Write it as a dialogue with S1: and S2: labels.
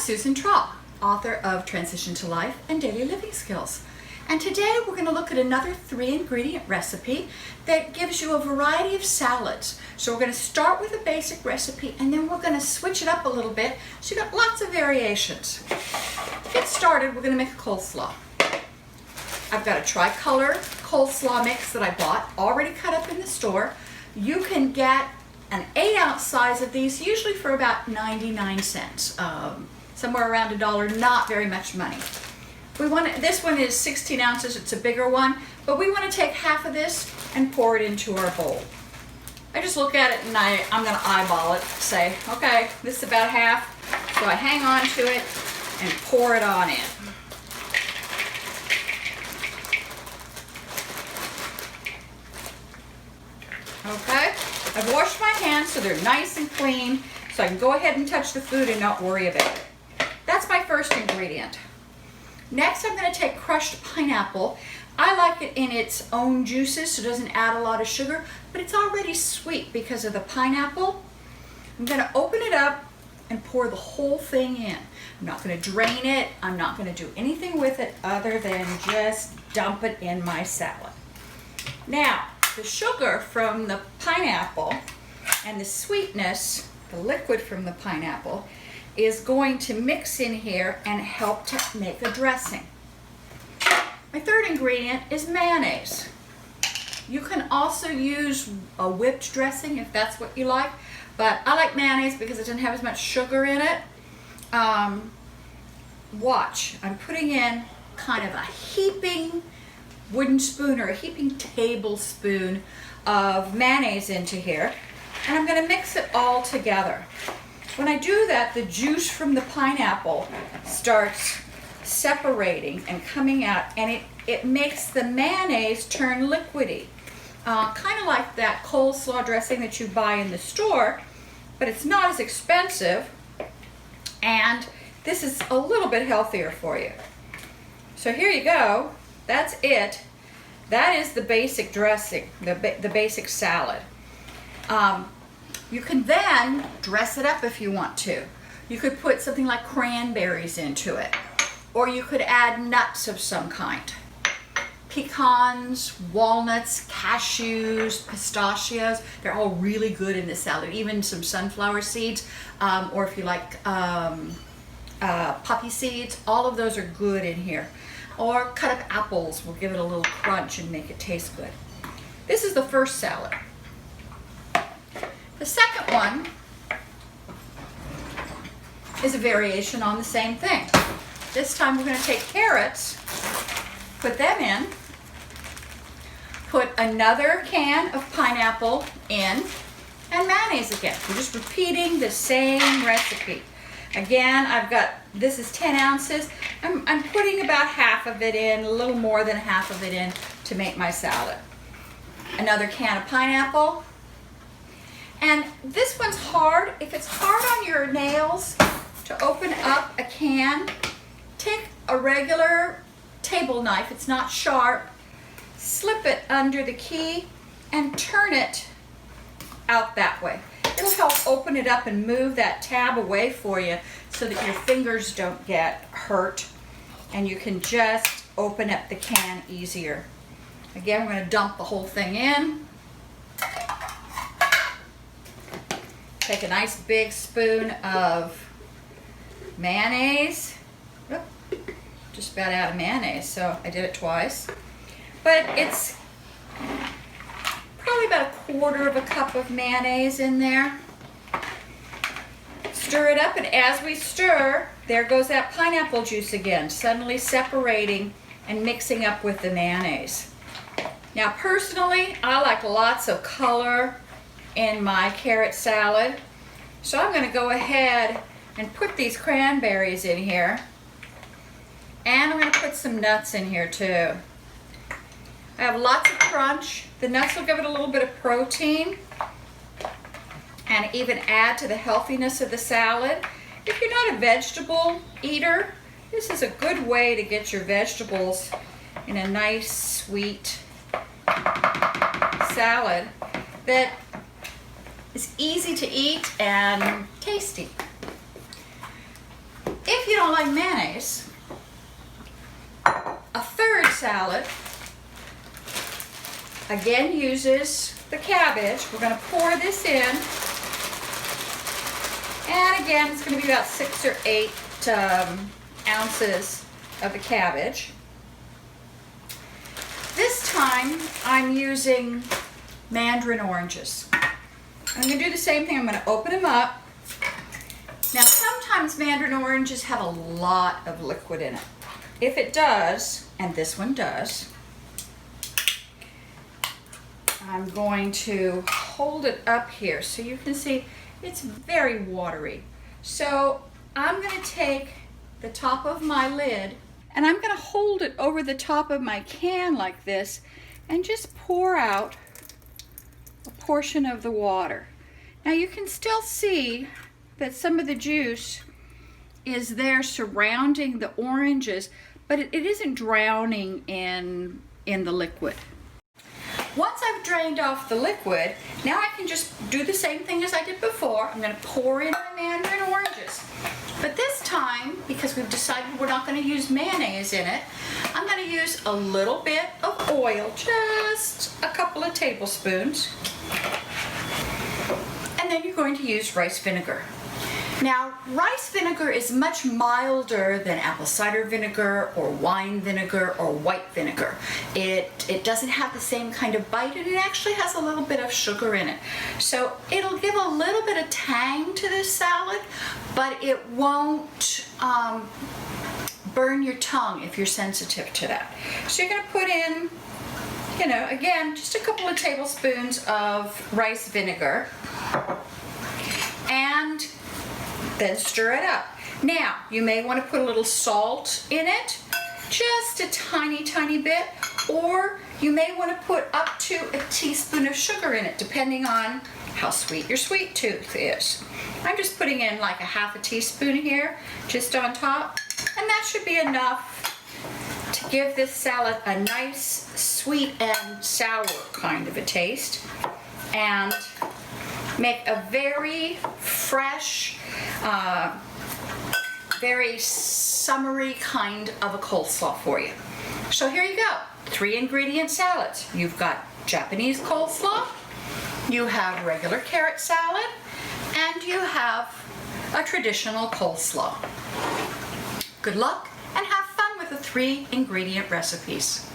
S1: Susan Traugh, author of Transition to Life and Daily Living Skills. And today we're going to look at another 3-ingredient recipe that gives you a variety of salads. So we're going to start with a basic recipe and then we're going to switch it up a little bit so you got lots of variations. To get started, we're going to make a coleslaw. I've got a tricolor coleslaw mix that I bought, already cut up in the store. You can get an 8-ounce size of these, usually for about 99 cents. Somewhere around $1, not very much money. This one is 16 ounces, it's a bigger one, but we want to take half of this and pour it into our bowl. I just look at it and I'm going to eyeball it, say, okay, this is about half, so I hang on to it and pour it on in. Okay, I've washed my hands so they're nice and clean, so I can go ahead and touch the food and not worry about it. That's my first ingredient. Next, I'm going to take crushed pineapple. I like it in its own juices, so it doesn't add a lot of sugar, but it's already sweet because of the pineapple. I'm going to open it up and pour the whole thing in. I'm not going to drain it. I'm not going to do anything with it other than just dump it in my salad. Now, the sugar from the pineapple and the sweetness, the liquid from the pineapple, is going to mix in here and help to make a dressing. My third ingredient is mayonnaise. You can also use a whipped dressing if that's what you like, but I like mayonnaise because it doesn't have as much sugar in it. Watch, I'm putting in kind of a heaping wooden spoon or a heaping tablespoon of mayonnaise into here, and I'm going to mix it all together. When I do that, the juice from the pineapple starts separating and coming out, and it makes the mayonnaise turn liquidy. Kind of like that coleslaw dressing that you buy in the store, but it's not as expensive, and this is a little bit healthier for you. So here you go. That's it. That is the basic dressing, the basic salad. You can then dress it up if you want to. You could put something like cranberries into it, or you could add nuts of some kind. Pecans, walnuts, cashews, pistachios, they're all really good in this salad. Even some sunflower seeds, or if you like poppy seeds, all of those are good in here. Or cut up apples will give it a little crunch and make it taste good. This is the first salad. The second one is a variation on the same thing. This time we're going to take carrots, put them in, put another can of pineapple in, and mayonnaise again. We're just repeating the same recipe. Again, this is 10 ounces. I'm putting about half of it in, a little more than half of it in to make my salad. Another can of pineapple. And this one's hard. If it's hard on your nails to open up a can, take a regular table knife, it's not sharp, slip it under the key and turn it out that way. It'll help open it up and move that tab away for you so that your fingers don't get hurt and you can just open up the can easier. Again, we're going to dump the whole thing in. Take a nice big spoon of mayonnaise. Oop, just about out of mayonnaise, so I did it twice. But it's probably about 1/4 cup of mayonnaise in there. Stir it up, and as we stir, there goes that pineapple juice again, suddenly separating and mixing up with the mayonnaise. Now personally, I like lots of color in my carrot salad, so I'm going to go ahead and put these cranberries in here, and I'm going to put some nuts in here too. I have lots of crunch. The nuts will give it a little bit of protein and even add to the healthiness of the salad. If you're not a vegetable eater, this is a good way to get your vegetables in a nice sweet salad that is easy to eat and tasty. If don't like mayonnaise, a third salad again uses the cabbage. We're going to pour this in, and again it's going to be about 6 or 8 ounces of the cabbage. This time I'm using Mandarin oranges. I'm going to do the same thing. I'm going to open them up. Now sometimes Mandarin oranges have a lot of liquid in it. If it does, and this one does, I'm going to hold it up here so you can see it's very watery. So I'm going to take the top of my lid and I'm going to hold it over the top of my can like this and just pour out a portion of the water. Now you can still see that some of the juice is there surrounding the oranges, but it isn't drowning in the liquid. Once I've drained off the liquid, now I can just do the same thing as I did before. I'm going to pour in my Mandarin oranges. But this time, because we've decided we're not going to use mayonnaise in it, I'm going to use a little bit of oil, just a couple of tablespoons. And then you're going to use rice vinegar. Now, rice vinegar is much milder than apple cider vinegar or wine vinegar or white vinegar. It doesn't have the same kind of bite, and it actually has a little bit of sugar in it. So it'll give a little bit of tang to this salad, but it won't burn your tongue if you're sensitive to that. So you're going to put in, you know, again, just a couple of tablespoons of rice vinegar, and then stir it up. Now, you may want to put a little salt in it, just a tiny, tiny bit, or you may want to put up to a teaspoon of sugar in it, depending on how sweet your sweet tooth is. I'm just putting in like a half a teaspoon here, just on top, and that should be enough to give this salad a nice sweet and sour kind of a taste, and make a very fresh, very summery kind of a coleslaw for you. So here you go, 3 ingredient salads. You've got Japanese coleslaw, you have regular carrot salad, and you have a traditional coleslaw. Good luck and have fun with the 3 ingredient recipes.